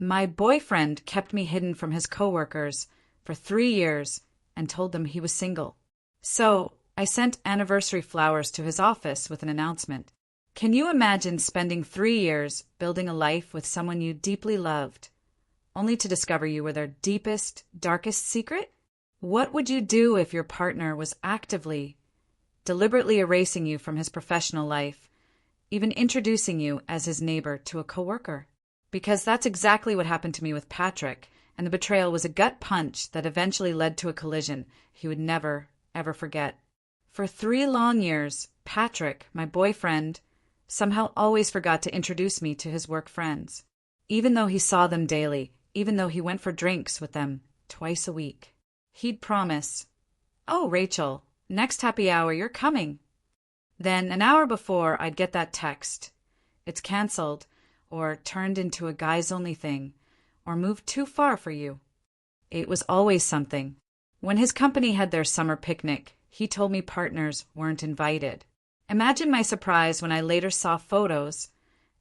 My boyfriend kept me hidden from his coworkers for 3 years and told them he was single. So I sent anniversary flowers to his office with an announcement. Can you imagine spending 3 years building a life with someone you deeply loved, only to discover you were their deepest, darkest secret? What would you do if your partner was actively, deliberately erasing you from his professional life, even introducing you as his neighbor to a coworker? Because that's exactly what happened to me with Patrick, and the betrayal was a gut punch that eventually led to a collision he would never, ever forget. For 3 long years, Patrick, my boyfriend, somehow always forgot to introduce me to his work friends, even though he saw them daily, even though he went for drinks with them twice a week. He'd promise, "Oh, Rachel, next happy hour you're coming." Then an hour before, I'd get that text. "It's canceled," or "turned into a guys-only thing," or "moved too far for you." It was always something. When his company had their summer picnic, he told me partners weren't invited. Imagine my surprise when I later saw photos.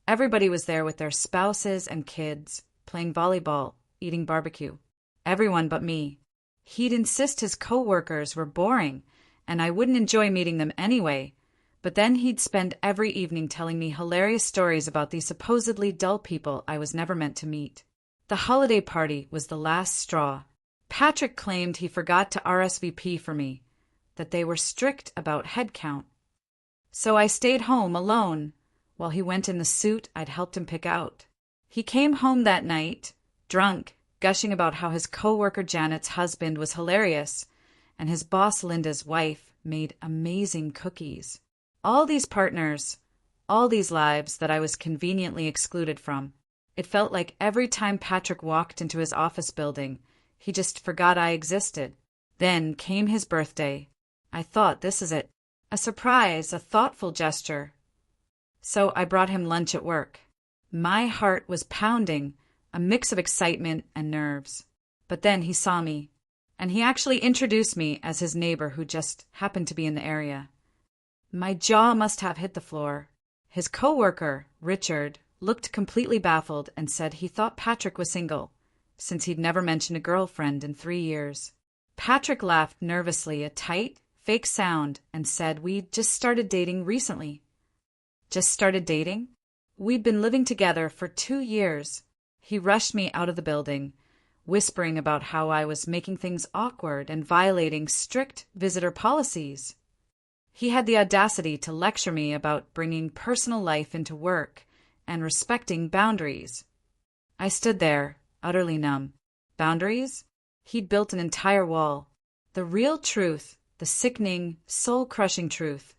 Everybody was there with their spouses and kids, playing volleyball, eating barbecue. Everyone but me. He'd insist his coworkers were boring, and I wouldn't enjoy meeting them anyway. But then he'd spend every evening telling me hilarious stories about these supposedly dull people I was never meant to meet. The holiday party was the last straw. Patrick claimed he forgot to RSVP for me, that they were strict about head count. So I stayed home alone while he went in the suit I'd helped him pick out. He came home that night, drunk, gushing about how his coworker Janet's husband was hilarious, and his boss Linda's wife made amazing cookies. All these partners, all these lives that I was conveniently excluded from. It felt like every time Patrick walked into his office building, he just forgot I existed. Then came his birthday. I thought, this is it. A surprise, a thoughtful gesture. So I brought him lunch at work. My heart was pounding, a mix of excitement and nerves. But then he saw me, and he actually introduced me as his neighbor who just happened to be in the area. My jaw must have hit the floor. His coworker, Richard, looked completely baffled and said he thought Patrick was single, since he'd never mentioned a girlfriend in 3 years. Patrick laughed nervously, a tight, fake sound, and said we'd just started dating recently. Just started dating? We'd been living together for 2 years. He rushed me out of the building, whispering about how I was making things awkward and violating strict visitor policies. He had the audacity to lecture me about bringing personal life into work and respecting boundaries. I stood there, utterly numb. Boundaries? He'd built an entire wall. The real truth, the sickening, soul-crushing truth,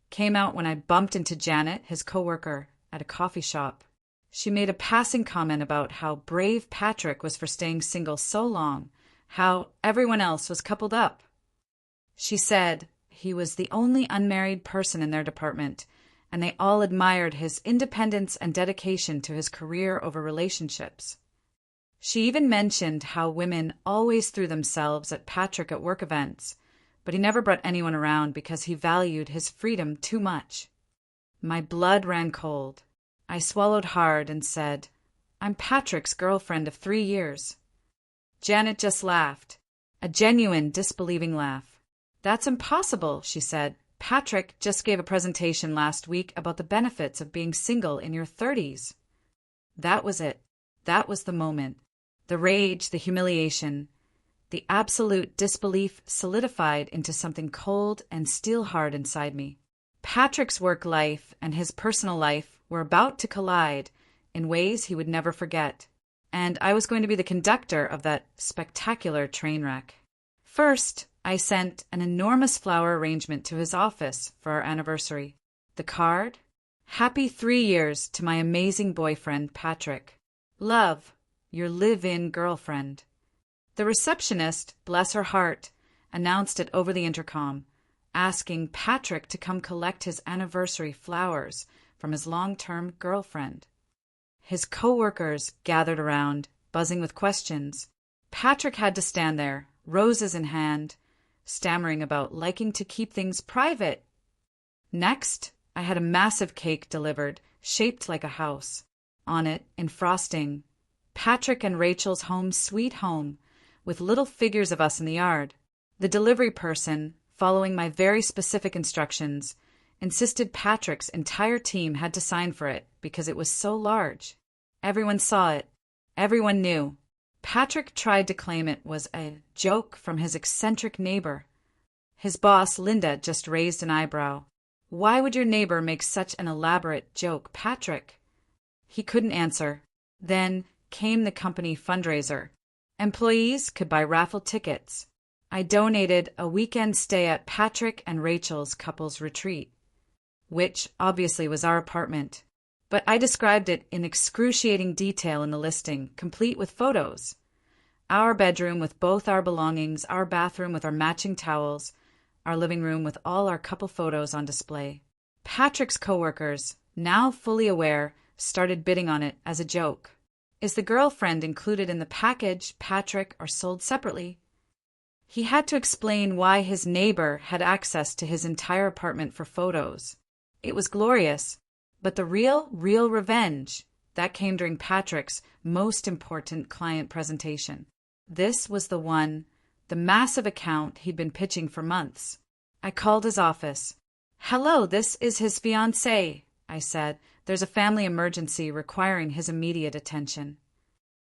came out when I bumped into Janet, his coworker, at a coffee shop. She made a passing comment about how brave Patrick was for staying single so long, how everyone else was coupled up. She said he was the only unmarried person in their department, and they all admired his independence and dedication to his career over relationships. She even mentioned how women always threw themselves at Patrick at work events, but he never brought anyone around because he valued his freedom too much. My blood ran cold. I swallowed hard and said, "I'm Patrick's girlfriend of 3 years." Janet just laughed, a genuine disbelieving laugh. "That's impossible," she said. "Patrick just gave a presentation last week about the benefits of being single in your 30s. That was it. That was the moment. The rage, the humiliation, the absolute disbelief solidified into something cold and steel-hard inside me. Patrick's work life and his personal life were about to collide in ways he would never forget, and I was going to be the conductor of that spectacular train wreck. First, I sent an enormous flower arrangement to his office for our anniversary. The card? "Happy 3 years to my amazing boyfriend, Patrick. Love, your live-in girlfriend." The receptionist, bless her heart, announced it over the intercom, asking Patrick to come collect his anniversary flowers from his long-term girlfriend. His coworkers gathered around, buzzing with questions. Patrick had to stand there, roses in hand, stammering about liking to keep things private. Next, I had a massive cake delivered, shaped like a house. On it, in frosting, Patrick and Rachel's home sweet home, with little figures of us in the yard. The delivery person, following my very specific instructions, insisted Patrick's entire team had to sign for it because it was so large. Everyone saw it. Everyone knew. Patrick tried to claim it was a joke from his eccentric neighbor. His boss, Linda, just raised an eyebrow. Why would your neighbor make such an elaborate joke, Patrick? He couldn't answer. Then came the company fundraiser. Employees could buy raffle tickets. I donated a weekend stay at Patrick and Rachel's couples retreat, which obviously was our apartment. But I described it in excruciating detail in the listing, complete with photos. Our bedroom with both our belongings, our bathroom with our matching towels, our living room with all our couple photos on display. Patrick's coworkers, now fully aware, started bidding on it as a joke. Is the girlfriend included in the package, Patrick, or sold separately? He had to explain why his neighbor had access to his entire apartment for photos. It was glorious, but the real revenge, that came during Patrick's most important client presentation. This was the one, the massive account he'd been pitching for months. I called his office. "Hello, this is his fiancée," I said. "There's a family emergency requiring his immediate attention."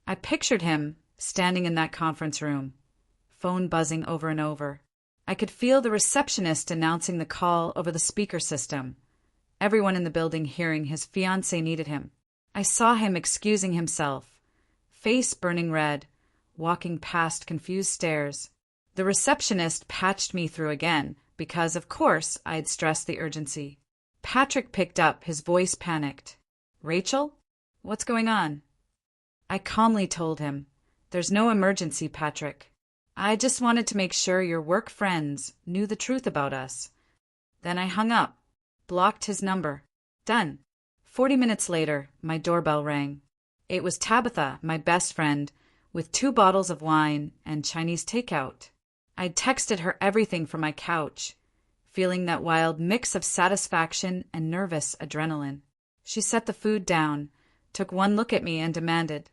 I pictured him standing in that conference room, phone buzzing over and over. I could feel the receptionist announcing the call over the speaker system, everyone in the building hearing his fiancée needed him. I saw him excusing himself, face burning red, walking past confused stares. The receptionist patched me through again, because, of course, I had stressed the urgency. Patrick picked up, his voice panicked. "Rachel? What's going on?" I calmly told him, "There's no emergency, Patrick. I just wanted to make sure your work friends knew the truth about us." Then I hung up, blocked his number. Done. 40 minutes later, my doorbell rang. It was Tabitha, my best friend, with 2 bottles of wine and Chinese takeout. I'd texted her everything from my couch, feeling that wild mix of satisfaction and nervous adrenaline. She set the food down, took one look at me and demanded,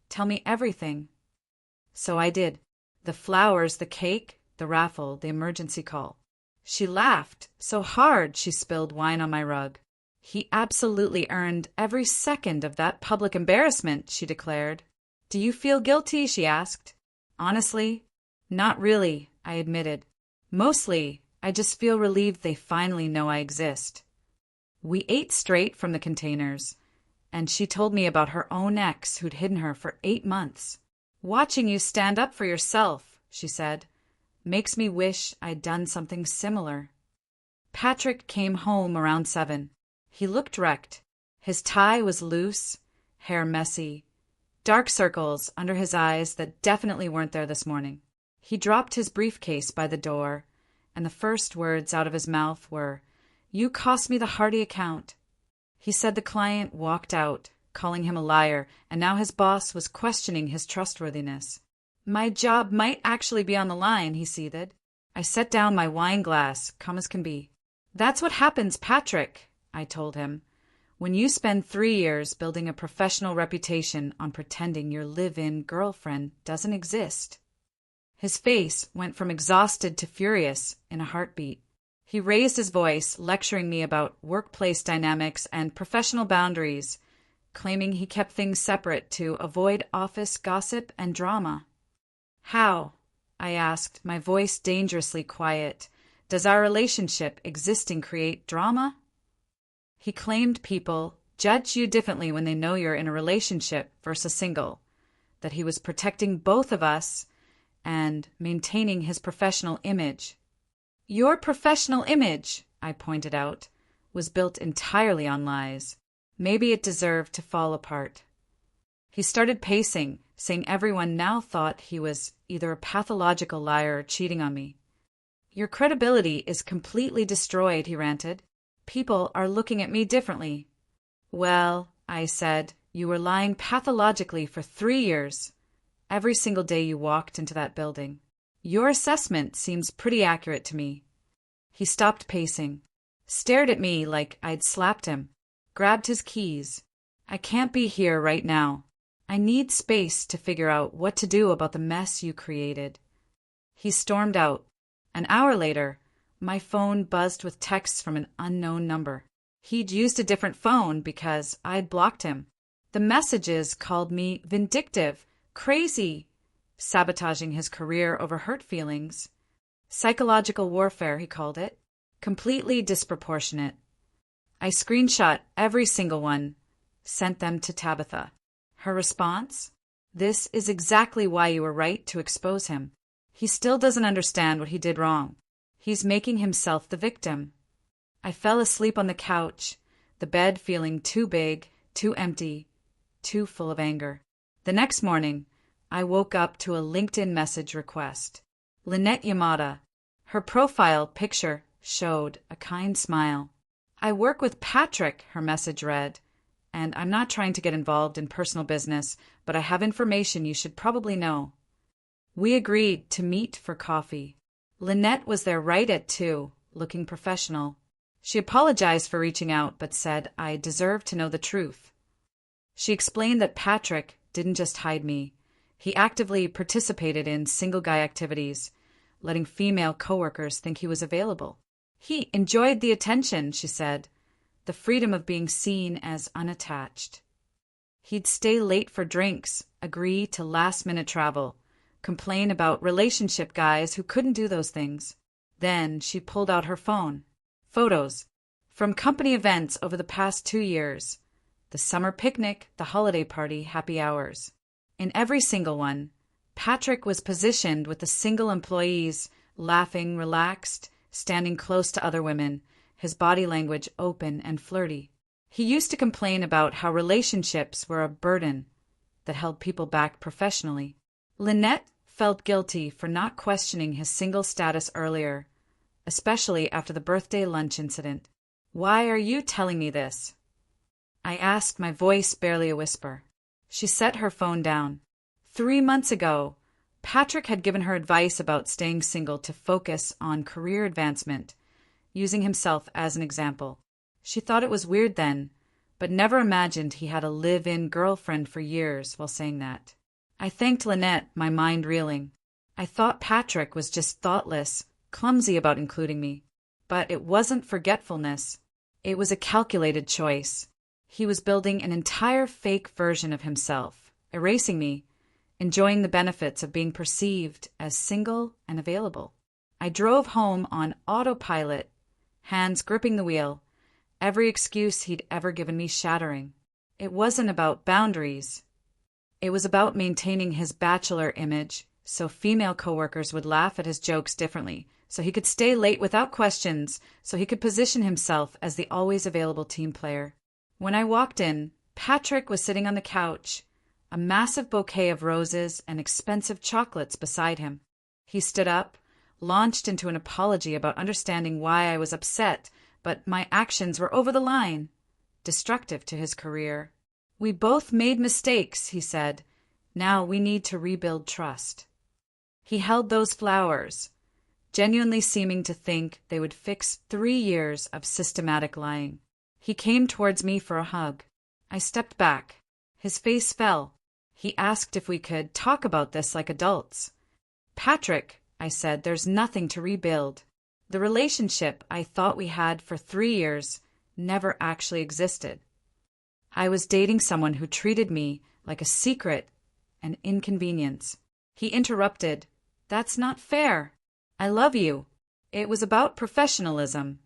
"Tell me everything." So I did. The flowers, the cake, the raffle, the emergency call. She laughed so hard she spilled wine on my rug. "He absolutely earned every second of that public embarrassment," she declared. "Do you feel guilty?" she asked. "Honestly, not really," I admitted. "Mostly, I just feel relieved they finally know I exist." We ate straight from the containers, and she told me about her own ex who'd hidden her for 8 months. "Watching you stand up for yourself," she said, "makes me wish I'd done something similar." Patrick came home around 7. He looked wrecked. His tie was loose, hair messy, dark circles under his eyes that definitely weren't there this morning. He dropped his briefcase by the door, and the first words out of his mouth were, "You cost me the Hardy account." He said the client walked out, calling him a liar, and now his boss was questioning his trustworthiness. "My job might actually be on the line," he seethed. I set down my wine glass, calm as can be. "That's what happens, Patrick," I told him, "when you spend 3 years building a professional reputation on pretending your live-in girlfriend doesn't exist." His face went from exhausted to furious in a heartbeat. He raised his voice, lecturing me about workplace dynamics and professional boundaries, claiming he kept things separate to avoid office gossip and drama. "How?" I asked, my voice dangerously quiet. "Does our relationship existing create drama?" He claimed people judge you differently when they know you're in a relationship versus single, that he was protecting both of us and maintaining his professional image. "Your professional image," I pointed out, "was built entirely on lies. Maybe it deserved to fall apart." He started pacing, saying everyone now thought he was either a pathological liar or cheating on me. "Your credibility is completely destroyed," he ranted. "People are looking at me differently." "Well," I said, "you were lying pathologically for 3 years. Every single day you walked into that building. Your assessment seems pretty accurate to me." He stopped pacing, stared at me like I'd slapped him, grabbed his keys. "I can't be here right now. I need space to figure out what to do about the mess you created. He stormed out. An hour later, my phone buzzed with texts from an unknown number. He'd used a different phone because I'd blocked him. The messages called me vindictive, crazy, sabotaging his career over hurt feelings. Psychological warfare, he called it. Completely disproportionate. I screenshot every single one, sent them to Tabitha. Her response? This is exactly why you were right to expose him. He still doesn't understand what he did wrong. He's making himself the victim. I fell asleep on the couch, the bed feeling too big, too empty, too full of anger. The next morning, I woke up to a LinkedIn message request. Lynette Yamada. Her profile picture showed a kind smile. I work with Patrick, her message read, and I'm not trying to get involved in personal business, but I have information you should probably know. We agreed to meet for coffee. Lynette was there right at 2, looking professional. She apologized for reaching out, but said I deserved to know the truth. She explained that Patrick didn't just hide me. He actively participated in single guy activities, letting female coworkers think he was available. He enjoyed the attention, she said, the freedom of being seen as unattached. He'd stay late for drinks, agree to last-minute travel, complain about relationship guys who couldn't do those things. Then she pulled out her phone. Photos from company events over the past 2 years. The summer picnic, the holiday party, happy hours. In every single one, Patrick was positioned with the single employees, laughing, relaxed, standing close to other women, his body language open and flirty. He used to complain about how relationships were a burden that held people back professionally. Lynette felt guilty for not questioning his single status earlier, especially after the birthday lunch incident. Why are you telling me this? I asked, my voice barely a whisper. She set her phone down. 3 months ago, Patrick had given her advice about staying single to focus on career advancement, using himself as an example. She thought it was weird then, but never imagined he had a live-in girlfriend for years while saying that. I thanked Lynette, my mind reeling. I thought Patrick was just thoughtless, clumsy about including me. But it wasn't forgetfulness. It was a calculated choice. He was building an entire fake version of himself, erasing me, enjoying the benefits of being perceived as single and available. I drove home on autopilot, hands gripping the wheel, every excuse he'd ever given me shattering. It wasn't about boundaries. It was about maintaining his bachelor image so female coworkers would laugh at his jokes differently, so he could stay late without questions, so he could position himself as the always available team player. When I walked in, Patrick was sitting on the couch, a massive bouquet of roses and expensive chocolates beside him. He stood up, launched into an apology about understanding why I was upset, but my actions were over the line, destructive to his career. We both made mistakes, he said. Now we need to rebuild trust. He held those flowers, genuinely seeming to think they would fix 3 years of systematic lying. He came towards me for a hug. I stepped back. His face fell. He asked if we could talk about this like adults. Patrick, I said, there's nothing to rebuild. The relationship I thought we had for 3 years never actually existed. I was dating someone who treated me like a secret, an inconvenience. He interrupted. That's not fair. I love you. It was about professionalism.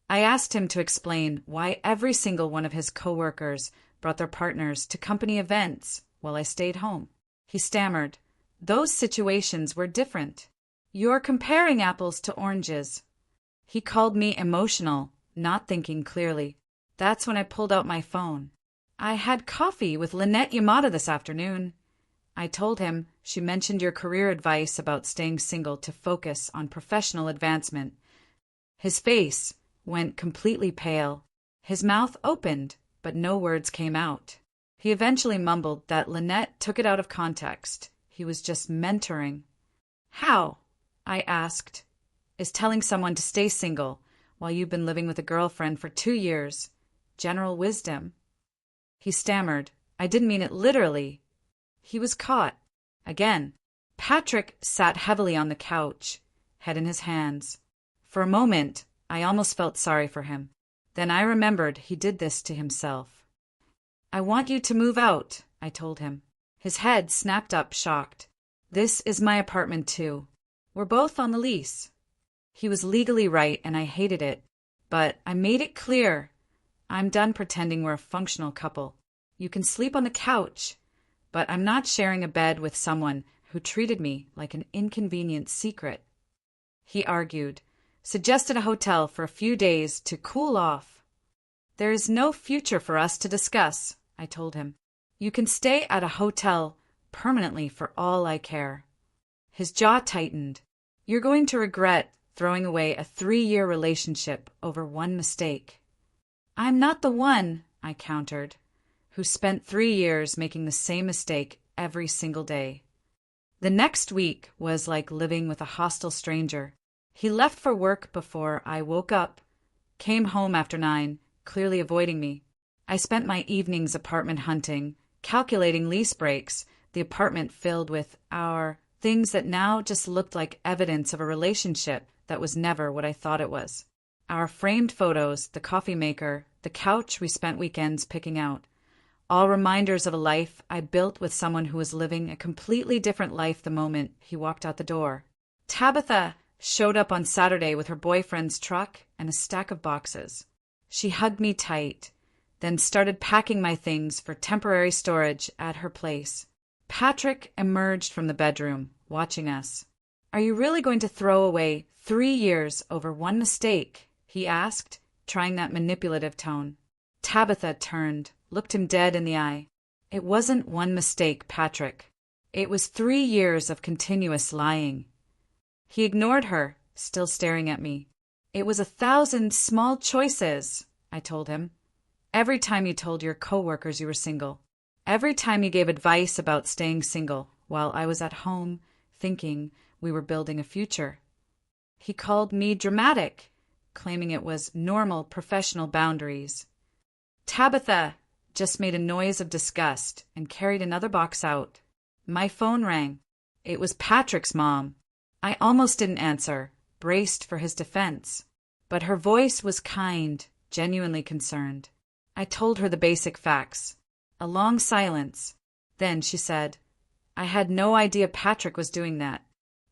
I asked him to explain why every single one of his coworkers brought their partners to company events while I stayed home. He stammered. Those situations were different. You're comparing apples to oranges. He called me emotional, not thinking clearly. That's when I pulled out my phone. I had coffee with Lynette Yamada this afternoon. I told him she mentioned your career advice about staying single to focus on professional advancement. His face went completely pale. His mouth opened, but no words came out. He eventually mumbled that Lynette took it out of context. He was just mentoring. How? I asked. Is telling someone to stay single while you've been living with a girlfriend for 2 years general wisdom? He stammered. I didn't mean it literally. He was caught. Again. Patrick sat heavily on the couch, head in his hands. For a moment, I almost felt sorry for him. Then I remembered he did this to himself. I want you to move out, I told him. His head snapped up, shocked. This is my apartment too. We're both on the lease. He was legally right and I hated it, but I made it clear. I'm done pretending we're a functional couple. You can sleep on the couch, but I'm not sharing a bed with someone who treated me like an inconvenient secret. He argued, suggested a hotel for a few days to cool off. There is no future for us to discuss, I told him. You can stay at a hotel permanently for all I care. His jaw tightened. You're going to regret throwing away a 3-year relationship over one mistake. I'm not the one, I countered, who spent 3 years making the same mistake every single day. The next week was like living with a hostile stranger. He left for work before I woke up, came home after 9, clearly avoiding me. I spent my evenings apartment hunting, calculating lease breaks, the apartment filled with our things that now just looked like evidence of a relationship that was never what I thought it was. Our framed photos, the coffee maker, the couch we spent weekends picking out, all reminders of a life I built with someone who was living a completely different life the moment he walked out the door. Tabitha showed up on Saturday with her boyfriend's truck and a stack of boxes. She hugged me tight, then started packing my things for temporary storage at her place. Patrick emerged from the bedroom, watching us. Are you really going to throw away 3 years over one mistake? He asked, trying that manipulative tone. Tabitha turned, looked him dead in the eye. It wasn't one mistake, Patrick. It was 3 years of continuous lying. He ignored her, still staring at me. It was 1,000 small choices, I told him. Every time you told your coworkers you were single. Every time you gave advice about staying single while I was at home thinking we were building a future. He called me dramatic, claiming it was normal professional boundaries. Tabitha just made a noise of disgust and carried another box out. My phone rang. It was Patrick's mom. I almost didn't answer, braced for his defense. But her voice was kind, genuinely concerned. I told her the basic facts. A long silence. Then she said, I had no idea Patrick was doing that.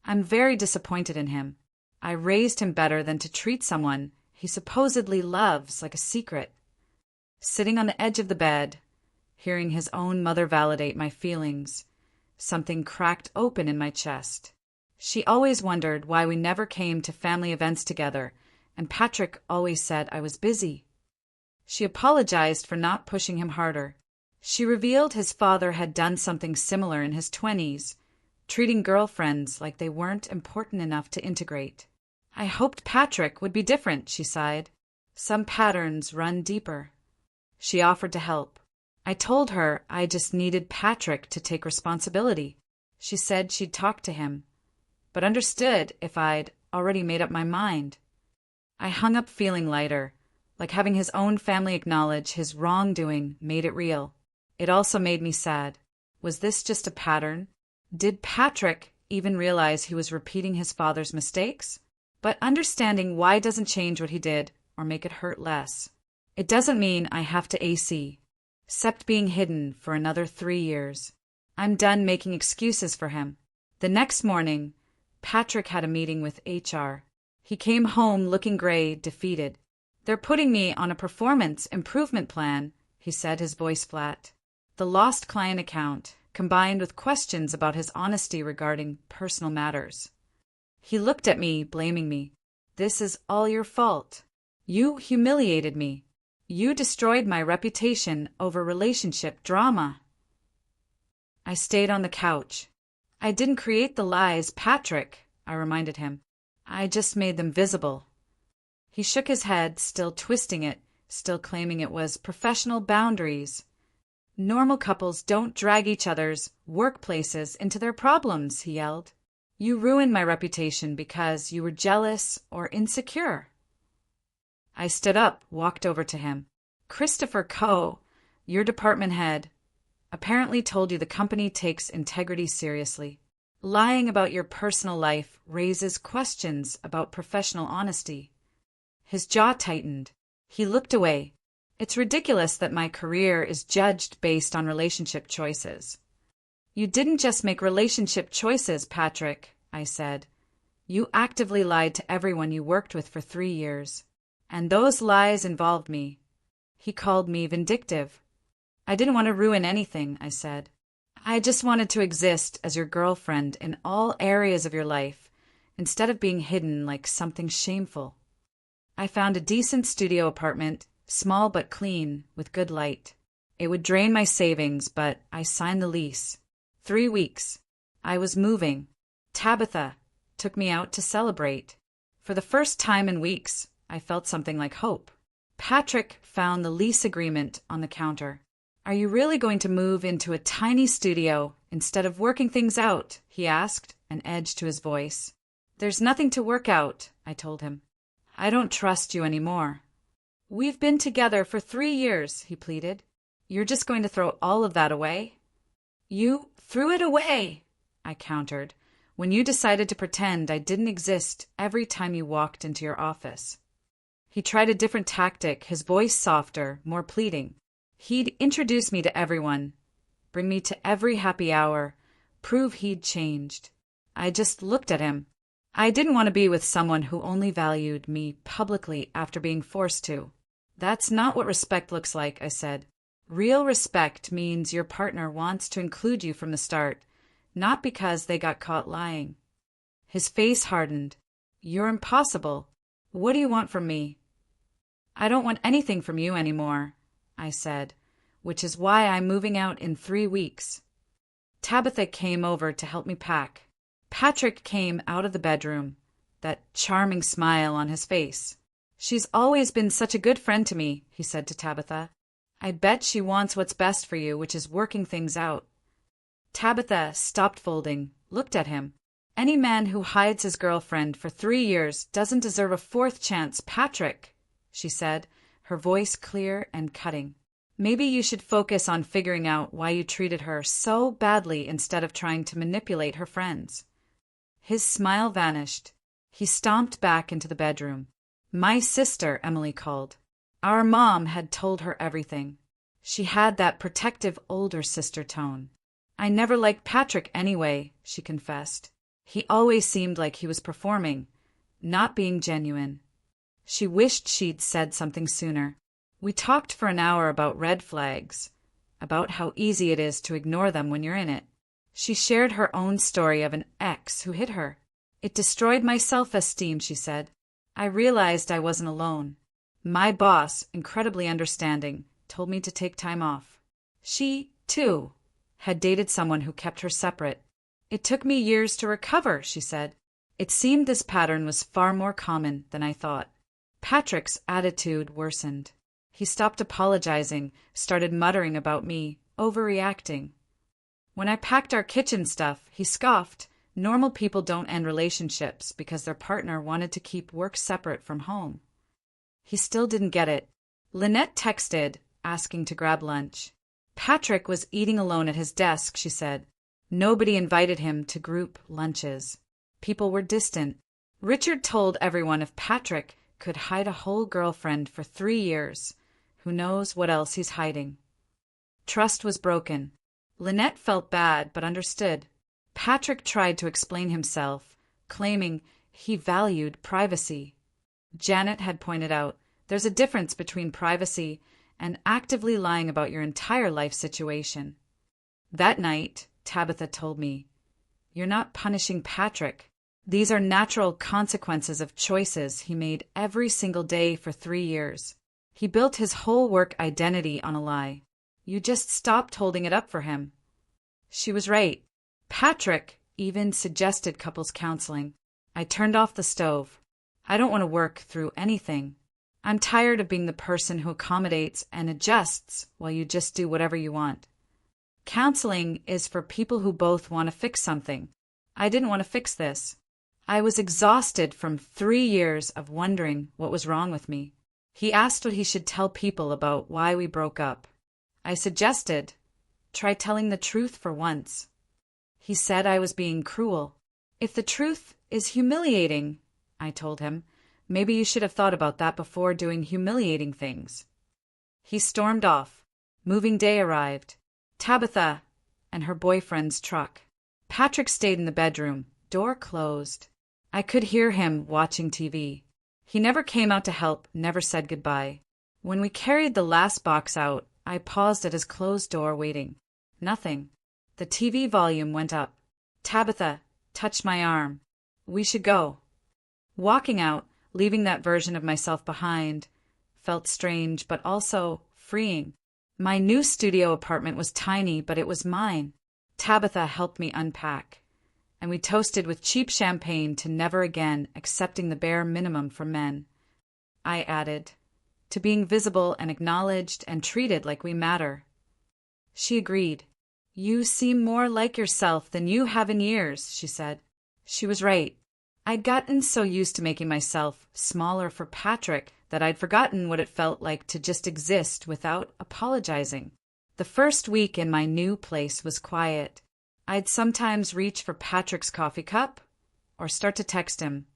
I'm very disappointed in him. I raised him better than to treat someone he supposedly loves like a secret. Sitting on the edge of the bed, hearing his own mother validate my feelings, something cracked open in my chest. She always wondered why we never came to family events together, and Patrick always said I was busy. She apologized for not pushing him harder. She revealed his father had done something similar in his 20s, treating girlfriends like they weren't important enough to integrate. I hoped Patrick would be different, she sighed. Some patterns run deeper. She offered to help. I told her I just needed Patrick to take responsibility. She said she'd talk to him, but understood if I'd already made up my mind. I hung up feeling lighter, like having his own family acknowledge his wrongdoing made it real. It also made me sad. Was this just a pattern? Did Patrick even realize he was repeating his father's mistakes? But understanding why doesn't change what he did or make it hurt less. It doesn't mean I have to accept being hidden for another 3 years. I'm done making excuses for him. The next morning, Patrick had a meeting with HR. He came home looking gray, defeated. They're putting me on a performance improvement plan, he said, his voice flat. The lost client account, combined with questions about his honesty regarding personal matters. He looked at me, blaming me. This is all your fault. You humiliated me. You destroyed my reputation over relationship drama. I stayed on the couch. I didn't create the lies, Patrick, I reminded him. I just made them visible. He shook his head, still twisting it, still claiming it was professional boundaries. Normal couples don't drag each other's workplaces into their problems, he yelled. You ruined my reputation because you were jealous or insecure. I stood up, walked over to him. Christopher Coe, your department head, apparently told you the company takes integrity seriously. Lying about your personal life raises questions about professional honesty. His jaw tightened. He looked away. It's ridiculous that my career is judged based on relationship choices. You didn't just make relationship choices, Patrick, I said. You actively lied to everyone you worked with for 3 years. And those lies involved me. He called me vindictive. I didn't want to ruin anything, I said. I just wanted to exist as your girlfriend in all areas of your life, instead of being hidden like something shameful. I found a decent studio apartment, small but clean, with good light. It would drain my savings, but I signed the lease. 3 weeks. I was moving. Tabitha took me out to celebrate. For the first time in weeks, I felt something like hope. Patrick found the lease agreement on the counter. Are you really going to move into a tiny studio instead of working things out? He asked, an edge to his voice. There's nothing to work out, I told him. I don't trust you anymore. We've been together for 3 years, he pleaded. You're just going to throw all of that away? You threw it away, I countered, when you decided to pretend I didn't exist every time you walked into your office. He tried a different tactic, his voice softer, more pleading. He'd introduce me to everyone, bring me to every happy hour, prove he'd changed. I just looked at him. I didn't want to be with someone who only valued me publicly after being forced to. That's not what respect looks like, I said. Real respect means your partner wants to include you from the start, not because they got caught lying. His face hardened. You're impossible. What do you want from me? I don't want anything from you anymore, I said, which is why I'm moving out in 3 weeks. Tabitha came over to help me pack. Patrick came out of the bedroom, that charming smile on his face. She's always been such a good friend to me, he said to Tabitha. I bet she wants what's best for you, which is working things out. Tabitha stopped folding, looked at him. Any man who hides his girlfriend for 3 years doesn't deserve a 4th chance, Patrick, she said, her voice clear and cutting. Maybe you should focus on figuring out why you treated her so badly instead of trying to manipulate her friends. His smile vanished. He stomped back into the bedroom. My sister, Emily called. Our mom had told her everything. She had that protective older sister tone. I never liked Patrick anyway, she confessed. He always seemed like he was performing, not being genuine. She wished she'd said something sooner. We talked for an hour about red flags, about how easy it is to ignore them when you're in it. She shared her own story of an ex who hit her. It destroyed my self-esteem, she said. I realized I wasn't alone. My boss, incredibly understanding, told me to take time off. She, too, had dated someone who kept her separate. It took me years to recover, she said. It seemed this pattern was far more common than I thought. Patrick's attitude worsened. He stopped apologizing, started muttering about me, overreacting. When I packed our kitchen stuff, he scoffed. Normal people don't end relationships because their partner wanted to keep work separate from home. He still didn't get it. Lynette texted, asking to grab lunch. Patrick was eating alone at his desk, she said. Nobody invited him to group lunches. People were distant. Richard told everyone if Patrick could hide a whole girlfriend for 3 years, who knows what else he's hiding. Trust was broken. Lynette felt bad but understood. Patrick tried to explain himself, claiming he valued privacy. Janet had pointed out, there's a difference between privacy and actively lying about your entire life situation. That night, Tabitha told me, you're not punishing Patrick. These are natural consequences of choices he made every single day for 3 years. He built his whole work identity on a lie. You just stopped holding it up for him. She was right. Patrick even suggested couples counseling. I turned off the stove. I don't want to work through anything. I'm tired of being the person who accommodates and adjusts while you just do whatever you want. Counseling is for people who both want to fix something. I didn't want to fix this. I was exhausted from 3 years of wondering what was wrong with me. He asked what he should tell people about why we broke up. I suggested, Try telling the truth for once. He said I was being cruel. If the truth is humiliating, I told him, maybe you should have thought about that before doing humiliating things. He stormed off. Moving day arrived. Tabitha and her boyfriend's truck. Patrick stayed in the bedroom, door closed. I could hear him watching TV. He never came out to help, never said goodbye. When we carried the last box out, I paused at his closed door waiting. Nothing. The TV volume went up. Tabitha touched my arm. We should go. Walking out, leaving that version of myself behind, felt strange but also freeing. My new studio apartment was tiny, but it was mine. Tabitha helped me unpack, and we toasted with cheap champagne to never again accepting the bare minimum from men. I added, to being visible and acknowledged and treated like we matter. She agreed. You seem more like yourself than you have in years, she said. She was right. I'd gotten so used to making myself smaller for Patrick that I'd forgotten what it felt like to just exist without apologizing. The first week in my new place was quiet. I'd sometimes reach for Patrick's coffee cup or start to text him,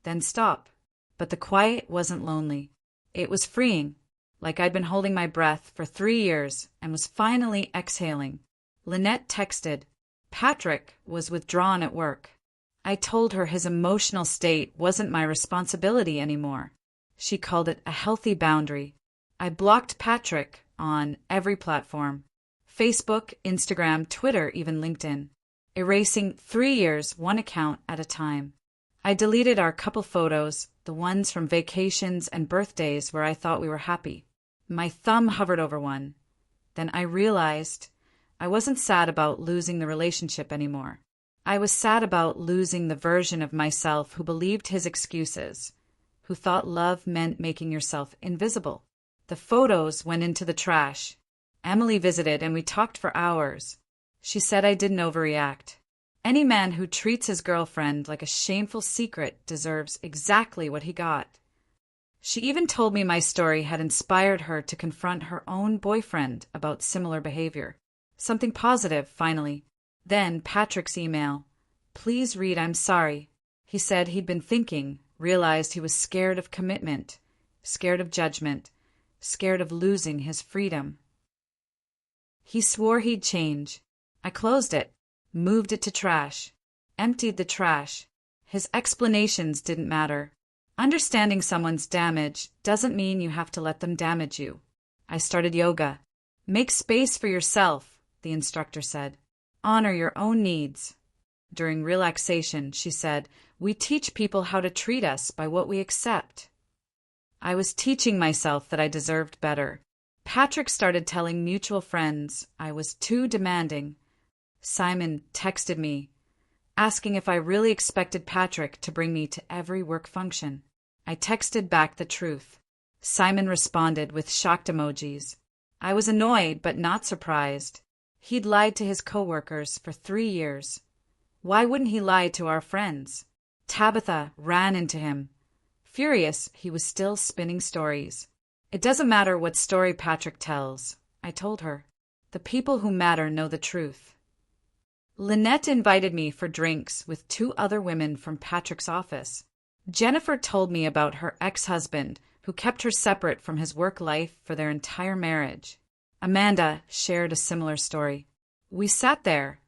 then stop. But the quiet wasn't lonely. It was freeing, like I'd been holding my breath for 3 years and was finally exhaling. Lynette texted. Patrick was withdrawn at work. I told her his emotional state wasn't my responsibility anymore. She called it a healthy boundary. I blocked Patrick on every platform. Facebook, Instagram, Twitter, even LinkedIn. Erasing 3 years, one account at a time. I deleted our couple photos, the ones from vacations and birthdays where I thought we were happy. My thumb hovered over one. Then I realized I wasn't sad about losing the relationship anymore. I was sad about losing the version of myself who believed his excuses, who thought love meant making yourself invisible. The photos went into the trash. Emily visited and we talked for hours. She said I didn't overreact. Any man who treats his girlfriend like a shameful secret deserves exactly what he got. She even told me my story had inspired her to confront her own boyfriend about similar behavior. Something positive, finally. Then Patrick's email. Please read, I'm sorry. He said he'd been thinking, realized he was scared of commitment, scared of judgment, scared of losing his freedom. He swore he'd change. I closed it, moved it to trash, emptied the trash. His explanations didn't matter. Understanding someone's damage doesn't mean you have to let them damage you. I started yoga. Make space for yourself, the instructor said. Honor your own needs. During relaxation, she said, we teach people how to treat us by what we accept. I was teaching myself that I deserved better. Patrick started telling mutual friends I was too demanding. Simon texted me, asking if I really expected Patrick to bring me to every work function. I texted back the truth. Simon responded with shocked emojis. I was annoyed but not surprised. He'd lied to his coworkers for 3 years. Why wouldn't he lie to our friends? Tabitha ran into him. Furious, he was still spinning stories. It doesn't matter what story Patrick tells, I told her. The people who matter know the truth. Lynette invited me for drinks with 2 other women from Patrick's office. Jennifer told me about her ex-husband, who kept her separate from his work life for their entire marriage. Amanda shared a similar story. We sat there,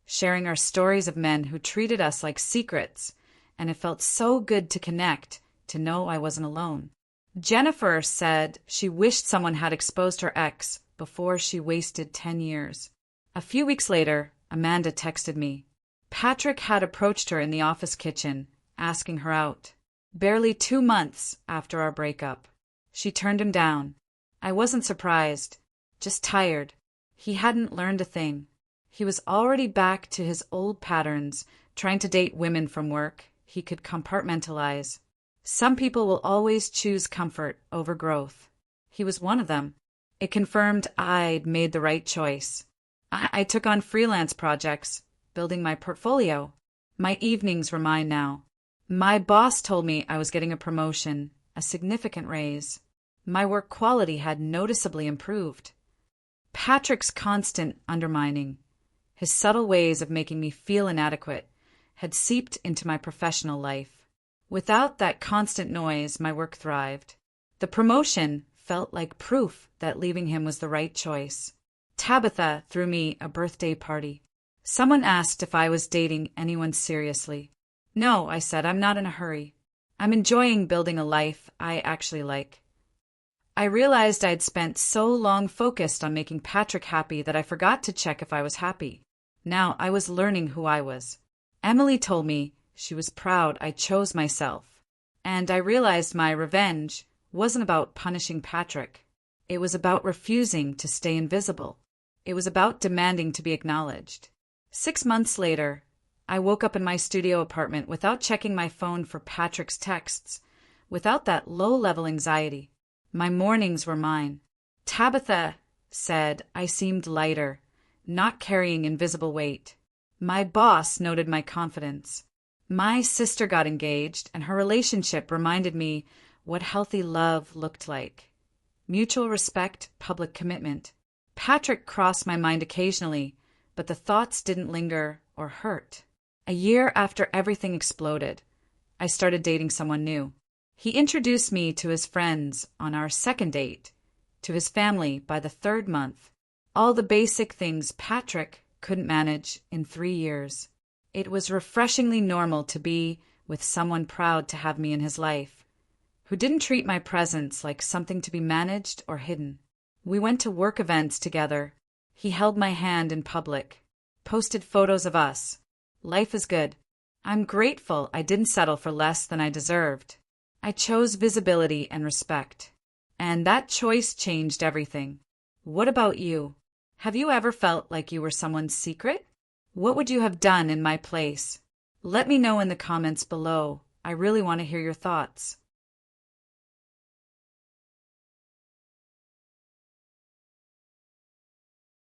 sharing our stories of men who treated us like secrets, and it felt so good to connect, to know I wasn't alone. Jennifer said she wished someone had exposed her ex before she wasted 10 years. A few weeks later, Amanda texted me. Patrick had approached her in the office kitchen, asking her out. Barely 2 months after our breakup. She turned him down. I wasn't surprised, just tired. He hadn't learned a thing. He was already back to his old patterns, trying to date women from work he could compartmentalize. Some people will always choose comfort over growth. He was one of them. It confirmed I'd made the right choice. I took on freelance projects, building my portfolio. My evenings were mine now. My boss told me I was getting a promotion, a significant raise. My work quality had noticeably improved. Patrick's constant undermining, his subtle ways of making me feel inadequate, had seeped into my professional life. Without that constant noise, my work thrived. The promotion felt like proof that leaving him was the right choice. Tabitha threw me a birthday party. Someone asked if I was dating anyone seriously. No, I said, I'm not in a hurry. I'm enjoying building a life I actually like. I realized I'd spent so long focused on making Patrick happy that I forgot to check if I was happy. Now I was learning who I was. Emily told me she was proud I chose myself, and I realized my revenge wasn't about punishing Patrick. It was about refusing to stay invisible. It was about demanding to be acknowledged. 6 months later, I woke up in my studio apartment without checking my phone for Patrick's texts, without that low-level anxiety. My mornings were mine. Tabitha said I seemed lighter, not carrying invisible weight. My boss noted my confidence. My sister got engaged, and her relationship reminded me what healthy love looked like. Mutual respect, public commitment. Patrick crossed my mind occasionally, but the thoughts didn't linger or hurt. A year after everything exploded, I started dating someone new. He introduced me to his friends on our second date, to his family by the third month. All the basic things Patrick couldn't manage in 3 years. It was refreshingly normal to be with someone proud to have me in his life, who didn't treat my presence like something to be managed or hidden. We went to work events together. He held my hand in public, posted photos of us. Life is good. I'm grateful I didn't settle for less than I deserved. I chose visibility and respect. And that choice changed everything. What about you? Have you ever felt like you were someone's secret? What would you have done in my place? Let me know in the comments below. I really want to hear your thoughts.